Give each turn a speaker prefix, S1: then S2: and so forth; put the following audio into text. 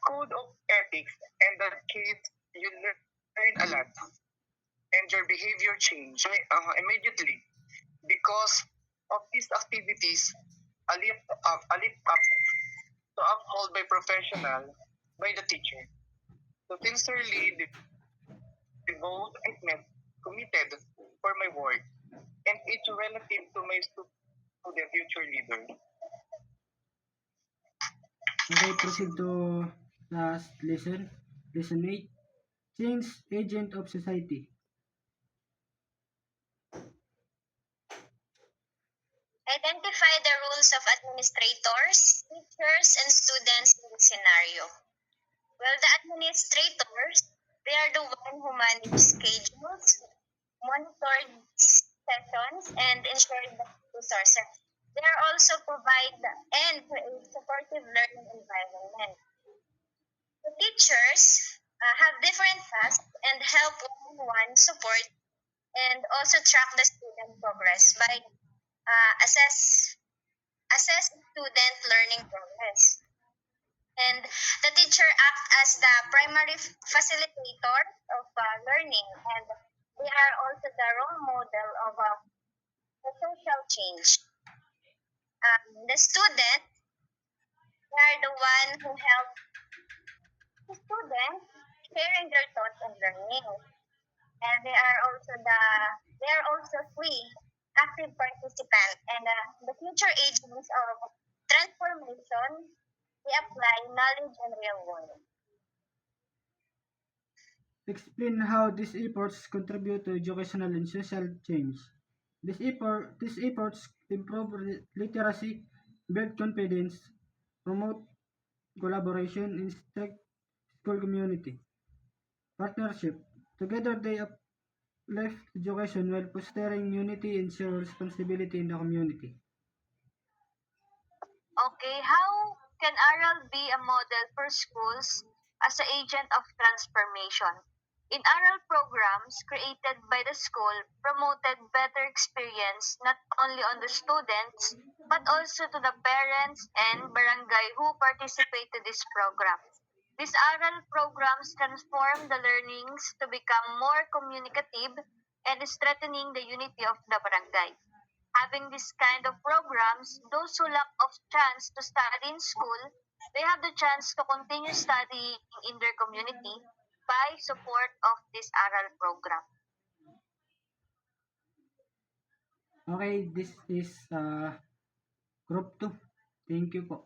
S1: code of ethics, and that case you learn a lot, and your behavior change immediately because of these activities. A lift up to uphold by professional by the teacher. So sincerely devote and committed for my work and it's relative to my student future leader.
S2: Okay, proceed to last lesson. Lesson 8. Change agent of society.
S3: Identify the roles of administrators, teachers, and students in the scenario. Well, the administrators, they are the one who manage schedules, monitor sessions, and ensure the resources. They are also provide and create supportive learning environment. The teachers have different tasks and help one-on-one support and also track the student progress by assess student learning progress. And the teacher acts as the primary facilitator of learning, and they are also the role model of the social change. The student, they are the one who help the students sharing their thoughts and learning, and they are also free active participants, and the future agents of transformation, they apply knowledge in real world.
S2: Explain how these efforts contribute to educational and social change. These efforts improve literacy, build confidence, promote collaboration, and strengthen school community partnership. Together they uplift education while fostering unity and shared responsibility in the community.
S3: Okay, how can ARAL be a model for schools as an agent of transformation? In ARAL programs created by the school promoted better experience not only on the students but also to the parents and barangay who participate to this program. These ARAL programs transform the learnings to become more communicative and strengthening the unity of the barangay. Having this kind of programs, those who lack of chance to study in school, they have the chance to continue studying in their community by support of this ARAL program.
S2: Okay, this is group 2. Thank you po.